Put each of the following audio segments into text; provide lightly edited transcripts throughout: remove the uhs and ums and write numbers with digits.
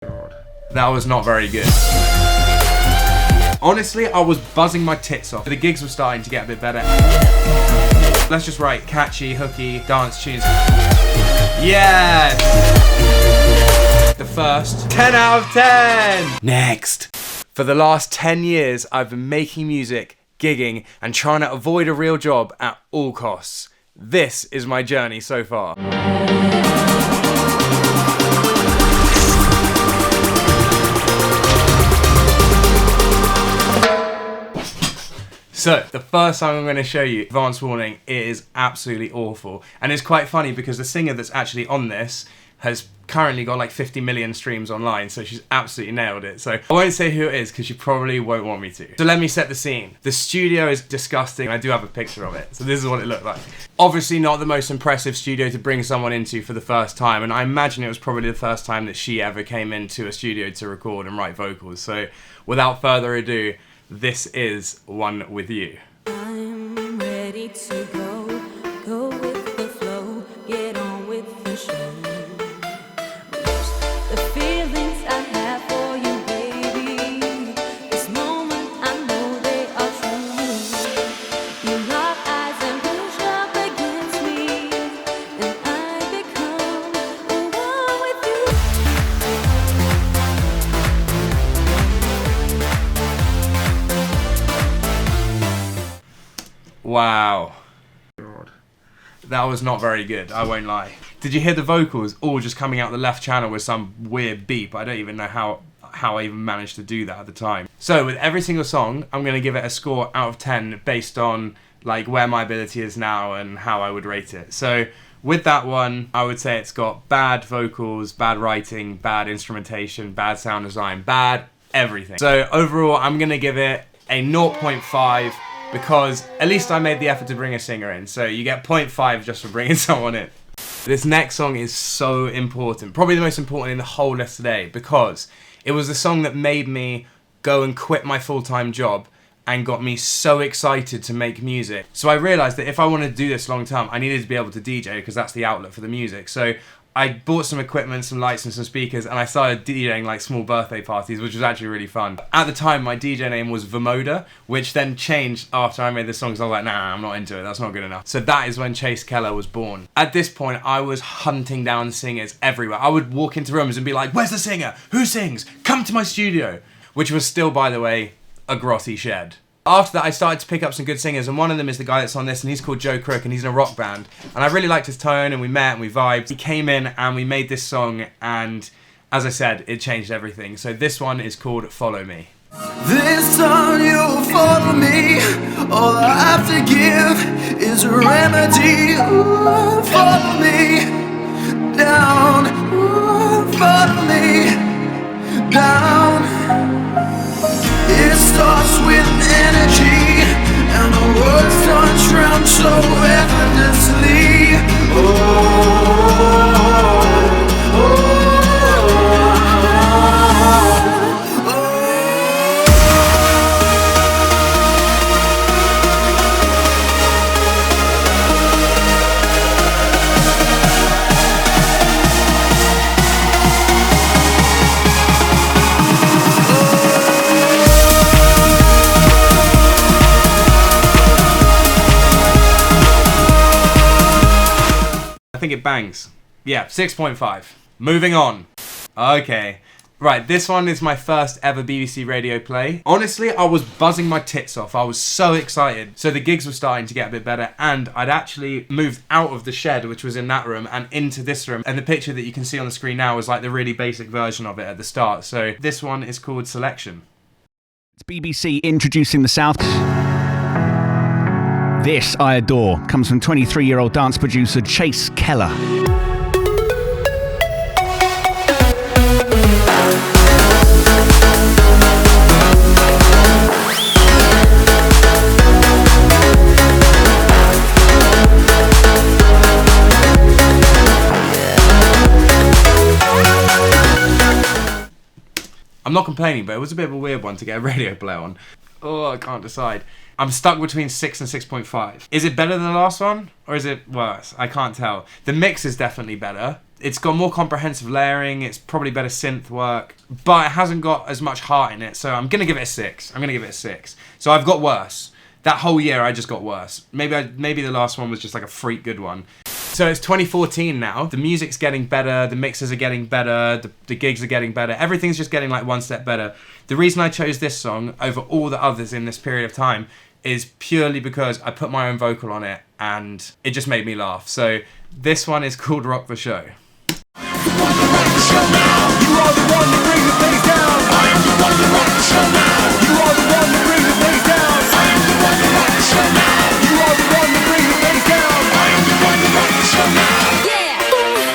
That was not very good. Honestly, I was buzzing my tits off. The gigs were starting to get a bit better. Let's just write catchy, hooky, dance tunes. Yes! The first 10 out of 10! Next! For the last 10 years, I've been making music, gigging, and trying to avoid a real job at all costs. This is my journey so far. So, the first song I'm going to show you, Advance Warning, is absolutely awful. And it's quite funny because the singer that's actually on this has currently got like 50 million streams online, so she's absolutely nailed it. So, I won't say who it is because she probably won't want me to. So let me set the scene. The studio is disgusting. I do have a picture of it, so this is what it looked like. Obviously not the most impressive studio to bring someone into for the first time, and I imagine it was probably the first time that she ever came into a studio to record and write vocals. So, without further ado, this is One With You. I'm ready to go with the flow, get on with the show. The feelings I have for you, baby, this moment I know they are true. You lock eyes and push up against me, and I become one with you. Wow. That was not very good, I won't lie. Did you hear the vocals all just coming out the left channel with some weird beep? I don't even know how I even managed to do that at the time. So with every single song, I'm going to give it a score out of 10 based on like where my ability is now and how I would rate it. So with that one, I would say it's got bad vocals, bad writing, bad instrumentation, bad sound design, bad everything. So overall, I'm going to give it a 0.5 because at least I made the effort to bring a singer in. So you get 0.5 just for bringing someone in. This next song is so important, probably the most important in the whole list today, because it was the song that made me go and quit my full-time job and got me so excited to make music. So I realized that if I wanted to do this long term, I needed to be able to DJ because that's the outlet for the music. So I bought some equipment, some lights and some speakers, and I started DJing like small birthday parties, which was actually really fun. At the time, my DJ name was Vermoda, which then changed after I made the songs. I was like, nah, I'm not into it, that's not good enough. So that is when Chase Keller was born. At this point, I was hunting down singers everywhere. I would walk into rooms and be like, where's the singer? Who sings? Come to my studio. Which was still, by the way, a grotty shed. After that, I started to pick up some good singers, and one of them is the guy that's on this, and he's called Joe Crook, and he's in a rock band. And I really liked his tone, and we met, and we vibed. He came in, and we made this song, and as I said, it changed everything. So this one is called Follow Me. This time you'll follow me. All I have to give is a remedy. Ooh, follow me down. Ooh, follow me down. It starts with energy, and the words touch round so effortlessly. I think it bangs. Yeah, 6.5. Moving on. Okay. Right, this one is my first ever BBC radio play. Honestly, I was buzzing my tits off. I was so excited. So the gigs were starting to get a bit better, and I'd actually moved out of the shed, which was in that room, and into this room. And the picture that you can see on the screen now is like the really basic version of it at the start. So this one is called Selection. It's BBC introducing the South. This I Adore comes from 23-year-old dance producer Chase Keller. I'm not complaining, but it was a bit of a weird one to get a radio play on. Oh, I can't decide. I'm stuck between 6 and 6.5. Is it better than the last one? Or is it worse? I can't tell. The mix is definitely better. It's got more comprehensive layering. It's probably better synth work, but it hasn't got as much heart in it. So I'm gonna give it a 6. I'm gonna give it a 6. So I've got worse. That whole year I just got worse. Maybe the last one was just like a freak good one. So it's 2014 now. The music's getting better. The mixes are getting better. The gigs are getting better. Everything's just getting like one step better. The reason I chose this song over all the others in this period of time is purely because I put my own vocal on it and it just made me laugh. So this one is called Rock the Show.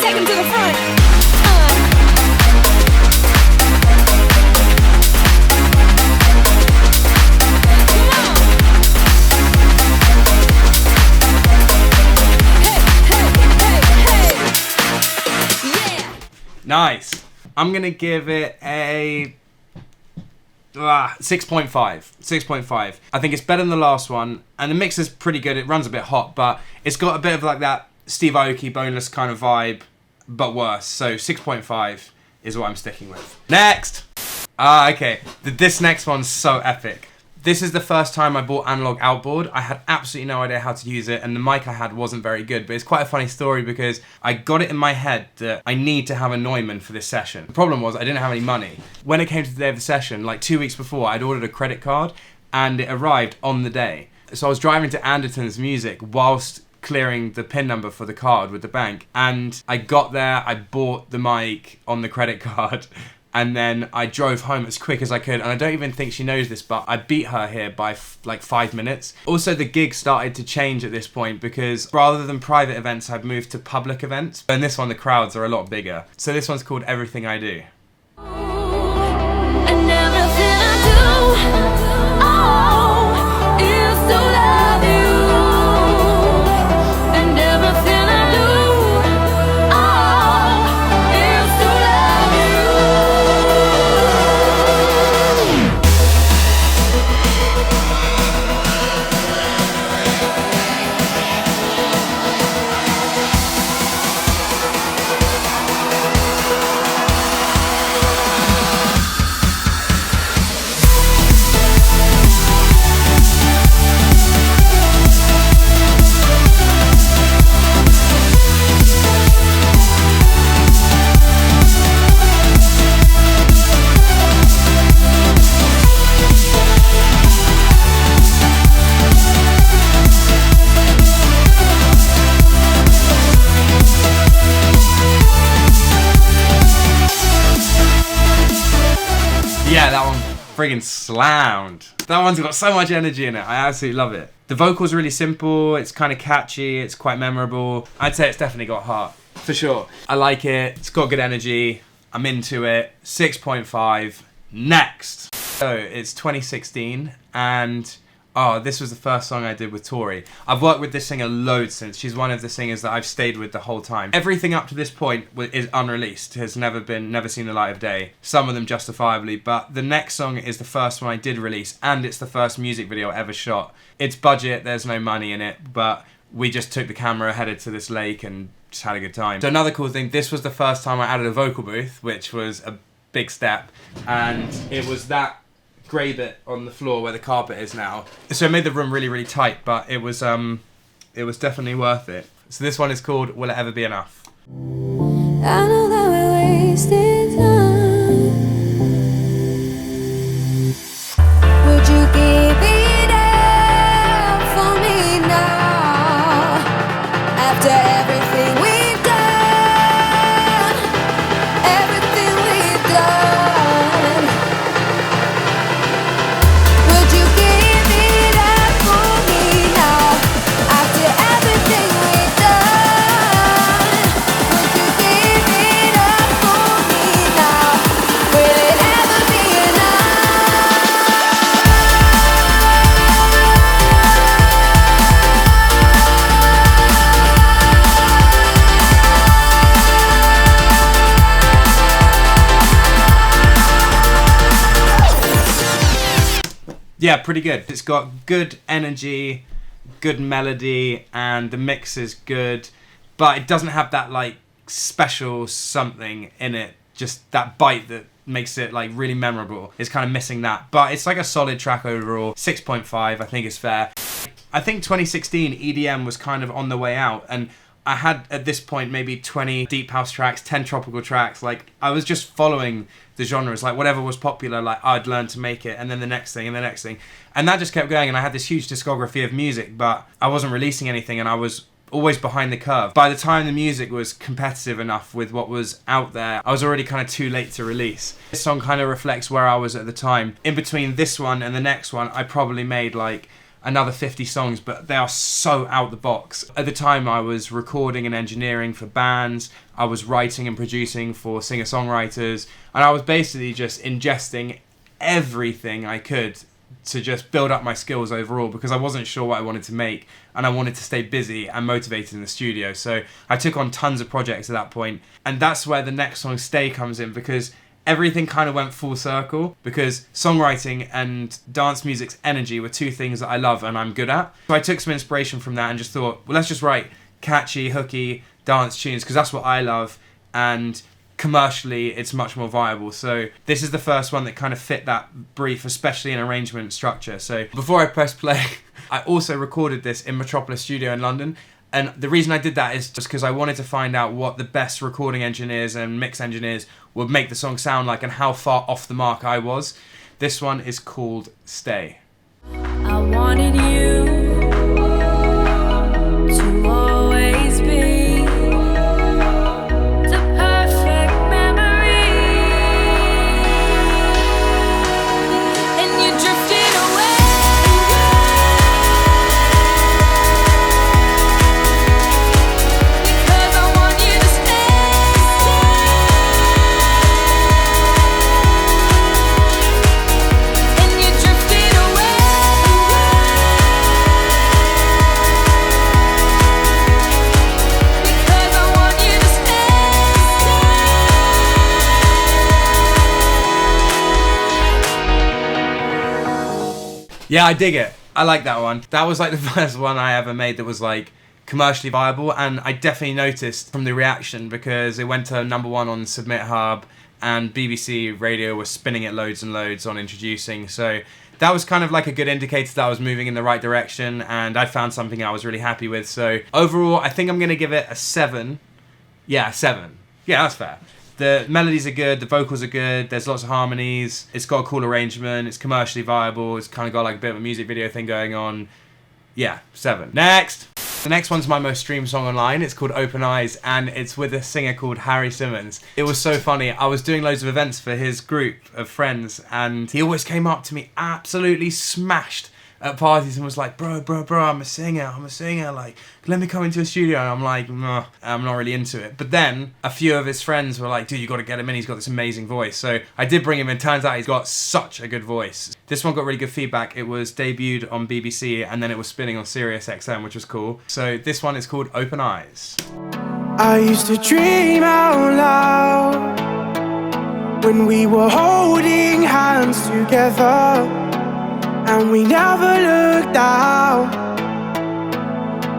Take him to the front. Come on. Hey. Yeah. Nice. I'm going to give it a 6.5. 6.5. I think it's better than the last one. And the mix is pretty good. It runs a bit hot, but it's got a bit of like that Steve Aoki boneless kind of vibe, but worse. So 6.5 is what I'm sticking with. Next! Okay. This next one's so epic. This is the first time I bought analog outboard. I had absolutely no idea how to use it, and the mic I had wasn't very good, but it's quite a funny story because I got it in my head that I need to have a Neumann for this session. The problem was I didn't have any money. When it came to the day of the session, like 2 weeks before, I'd ordered a credit card, and it arrived on the day. So I was driving to Anderton's Music whilst clearing the PIN number for the card with the bank, and I got there, I bought the mic on the credit card, and then I drove home as quick as I could. And I don't even think she knows this, but I beat her here by like 5 minutes. Also, the gig started to change at this point because rather than private events, I've moved to public events. And this one, the crowds are a lot bigger. So this one's called Everything I Do. And everything I do, is to love you. And everything I do, is to love you. Yeah, that one friggin' slammed. That one's got so much energy in it. I absolutely love it. The vocal's really simple. It's kind of catchy. It's quite memorable. I'd say it's definitely got heart. For sure. I like it. It's got good energy. I'm into it. 6.5. Next. So it's 2016 and this was the first song I did with Tori. I've worked with this singer loads since. She's one of the singers that I've stayed with the whole time. Everything up to this point is unreleased, has never seen the light of day. Some of them justifiably, but the next song is the first one I did release, and it's the first music video I ever shot. It's budget, there's no money in it, but we just took the camera, headed to this lake, and just had a good time. So another cool thing, this was the first time I added a vocal booth, which was a big step, and it was that grey bit on the floor where the carpet is now. So it made the room really, really tight, but it was definitely worth it. So this one is called Will It Ever Be Enough? I know that we're wasting time. Would you give it up for me now? After everything we've done, everything we've done. Would you give it up for me now? After everything we've done. Would you give it up for me now? Will it ever be enough? Yeah, pretty good. It's got good energy, good melody, and the mix is good, but it doesn't have that like special something in it, just that bite that makes it like really memorable. It's kind of missing that, but it's like a solid track overall. 6.5, I think is fair. I think 2016 EDM was kind of on the way out, and I had at this point maybe 20 deep house tracks, 10 tropical tracks. Like I was just following the genres, like whatever was popular, like I'd learn to make it, and then the next thing and the next thing, and that just kept going. And I had this huge discography of music, but I wasn't releasing anything, and I was always behind the curve. By the time the music was competitive enough with what was out there, I was already kind of too late to release. This song kind of reflects where I was at the time. In between this one and the next one, I probably made like another 50 songs, but they are so out the box. At the time, I was recording and engineering for bands, I was writing and producing for singer-songwriters, and I was basically just ingesting everything I could to just build up my skills overall, because I wasn't sure what I wanted to make, and I wanted to stay busy and motivated in the studio. So I took on tons of projects at that point, and that's where the next song, Stay, comes in, because everything kind of went full circle, because songwriting and dance music's energy were two things that I love and I'm good at. So I took some inspiration from that and just thought, well, let's just write catchy, hooky dance tunes, because that's what I love, and commercially it's much more viable. So this is the first one that kind of fit that brief, especially in arrangement structure. So before I press play, I also recorded this in Metropolis Studio in London. And the reason I did that is just because I wanted to find out what the best recording engineers and mix engineers would make the song sound like, and how far off the mark I was. This one is called Stay. I wanted you to always be the perfect memory, and you drifted away because I want you to stay, and you drifted away. Yeah, I dig it. I like that one. That was like the first one I ever made that was like commercially viable, and I definitely noticed from the reaction, because it went to #1 on Submit Hub, and BBC Radio was spinning it loads and loads on Introducing. So that was kind of like a good indicator that I was moving in the right direction, and I found something I was really happy with. So overall, I think I'm going to give it a 7. Yeah, 7. Yeah, that's fair. The melodies are good, the vocals are good, there's lots of harmonies, it's got a cool arrangement, it's commercially viable, it's kind of got like a bit of a music video thing going on. Yeah, 7. Next! The next one's my most streamed song online. It's called Open Eyes, and it's with a singer called Harry Simmons. It was so funny. I was doing loads of events for his group of friends, and he always came up to me absolutely smashed at parties and was like, bro, I'm a singer, like, let me come into a studio. And I'm like, no, I'm not really into it. But then a few of his friends were like, dude, you got to get him in, he's got this amazing voice. So I did bring him in. Turns out he's got such a good voice. This one got really good feedback. It was debuted on BBC, and then it was spinning on Sirius XM, which was cool. So this one is called Open Eyes. I used to dream out loud when we were holding hands together, and we never looked down,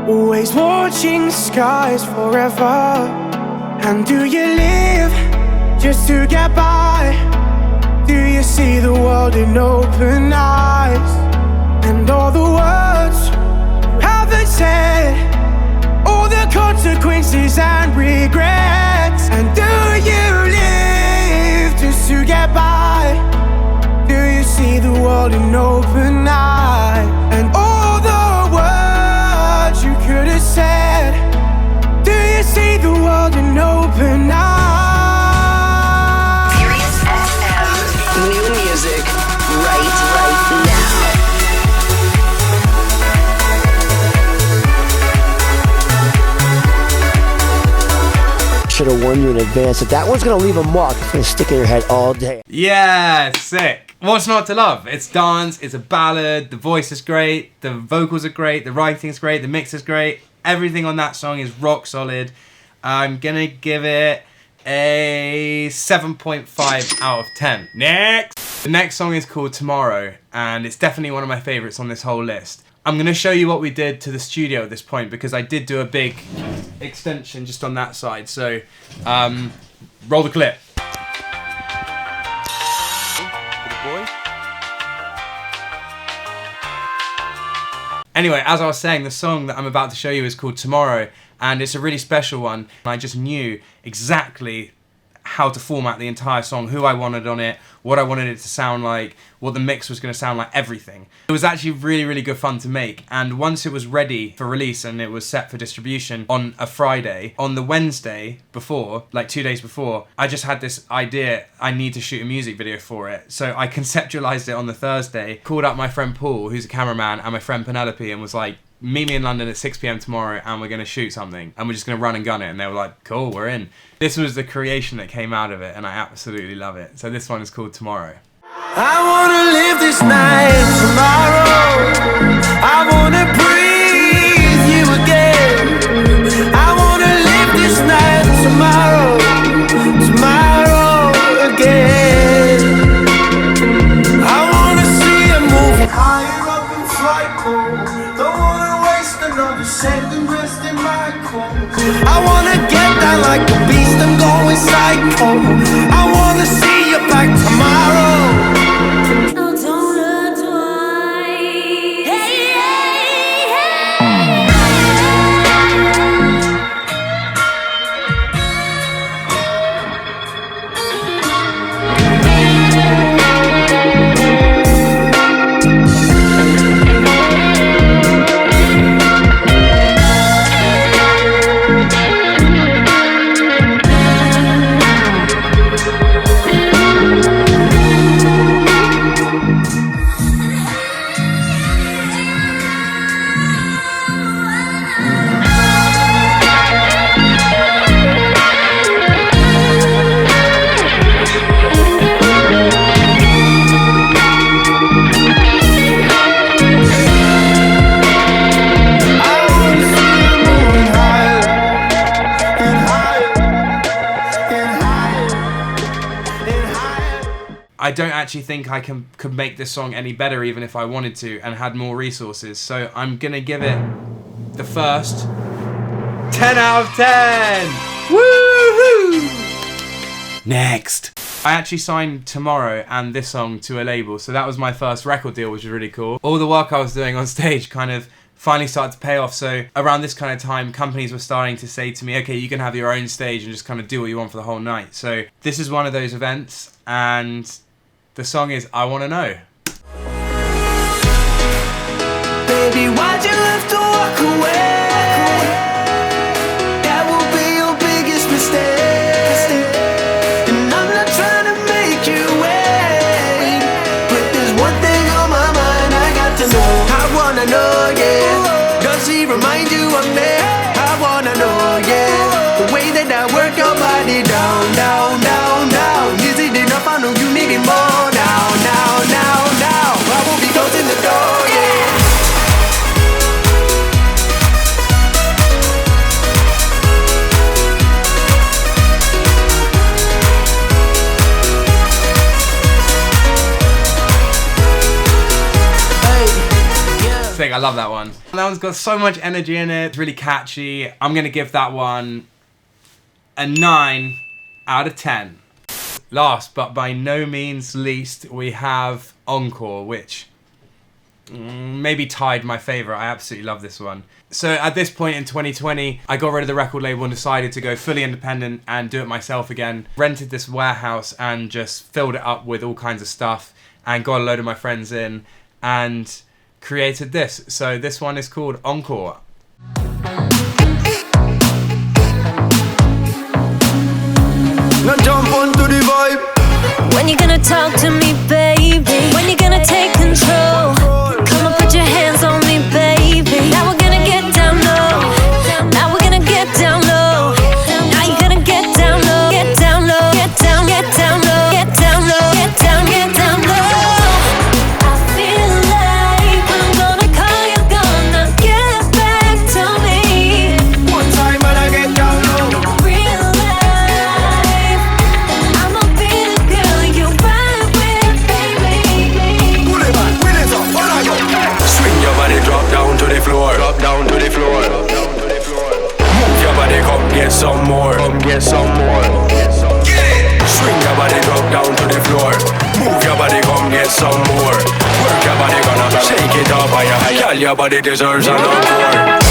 always watching skies forever. And do you live just to get by? Do you see the world in open eyes? And all the words you haven't said, all the consequences and regrets. And do you live just to get by? Do you see the world in open eyes? And all the words you could have said, do you see the world in open eyes? Sirius XM. New music right now. Should have warned you in advance that one's gonna leave a mark. It's gonna stick in your head all day. Yeah, sick. What's not to love? It's dance, it's a ballad, the voice is great, the vocals are great, the writing's great, the mix is great. Everything on that song is rock solid. I'm gonna give it a 7.5 out of 10. Next! The next song is called Tomorrow, and it's definitely one of my favourites on this whole list. I'm going to show you what we did to the studio at this point, because I did do a big extension just on that side. So, roll the clip. Anyway, as I was saying, the song that I'm about to show you is called Tomorrow, and it's a really special one. I just knew exactly how to format the entire song, who I wanted on it, what I wanted it to sound like, what the mix was going to sound like, everything. It was actually really, really good fun to make, and once it was ready for release and it was set for distribution on a Friday, on the Wednesday before, like 2 days before, I just had this idea, I need to shoot a music video for it. So I conceptualized it on the Thursday, called up my friend Paul, who's a cameraman, and my friend Penelope, and was like, meet me in London at 6 p.m. tomorrow and we're going to shoot something and we're just going to run and gun it. And they were like, cool, we're in. This was the creation that came out of it, and I absolutely love it. So this one is called Tomorrow. I wanna live this night tomorrow. I wanna breathe you again. I wanna live this night tomorrow. Tomorrow again. I wanna see a movie higher up in flight mode. Don't wanna waste another second rest in my core. I wanna get down like a beast, I'm going psycho. I wanna see you back tomorrow. Oh, don't look twice. Hey, hey, I don't actually think I could make this song any better even if I wanted to and had more resources. So I'm gonna give it the first 10 out of 10. Woohoo! Next. I actually signed Tomorrow and this song to a label, so that was my first record deal, which was really cool. All the work I was doing on stage kind of finally started to pay off. So around this kind of time, companies were starting to say to me, okay, you can have your own stage and just kind of do what you want for the whole night. So this is one of those events, and the song is I Wanna Know. Baby, why'd you have to walk away? That will be your biggest mistake. And I'm not trying to make you wait, but there's one thing on my mind I got to know. I wanna know, yeah. Does she remind you of me? I wanna know, yeah. The way that I work your body down, down, down, down. Is it enough? I know you need it more. Now I won't be closing the door, yeah. I love that one. That one's got so much energy in it. It's really catchy. I'm gonna give that one a 9 out of 10. Last but by no means least, we have Encore, which maybe tied my favourite. I absolutely love this one. So at this point in 2020, I got rid of the record label and decided to go fully independent and do it myself again. Rented this warehouse and just filled it up with all kinds of stuff and got a load of my friends in and created this. So this one is called Encore. Now jump onto the vibe. When you gonna talk to me, baby? When you gonna take control? Come on, put your hands on me, baby. Now we're gonna get down low. Now we're gonna get down low. Now you're gonna get down low. Get down low. Get down, get down low. Get down low. Get down, get down low. I feel like I'm gonna call you, gonna get back to me. One time when I get down low. Real life, I'ma be the girl you ride with, baby. some more. Work your body, gonna shake it up higher. Girl, your body deserves an encore.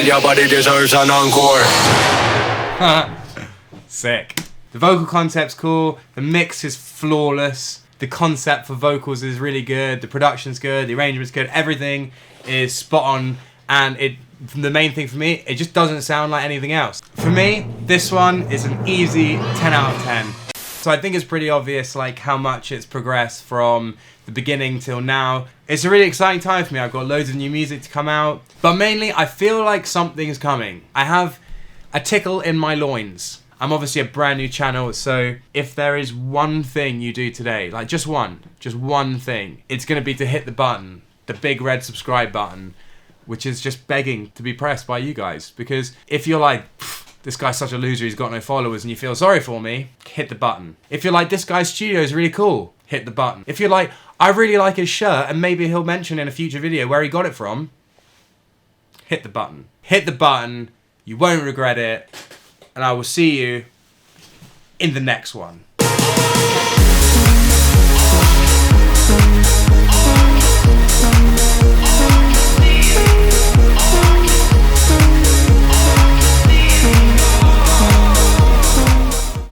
Your body deserves an encore. Sick. The vocal concept's cool. The mix is flawless. The concept for vocals is really good. The production's good. The arrangement's good. Everything is spot on. And the main thing for me, it just doesn't sound like anything else. For me, this one is an easy 10 out of 10. So I think it's pretty obvious like how much it's progressed from the beginning till now. It's a really exciting time for me. I've got loads of new music to come out. But mainly, I feel like something's coming. I have a tickle in my loins. I'm obviously a brand new channel, so if there is one thing you do today, like just one thing, it's going to be to hit the button, the big red subscribe button, which is just begging to be pressed by you guys. Because if you're like, this guy's such a loser, he's got no followers, and you feel sorry for me, hit the button. If you're like, this guy's studio is really cool, hit the button. If you're like, I really like his shirt, and maybe he'll mention in a future video where he got it from, hit the button. Hit the button, you won't regret it, and I will see you in the next one.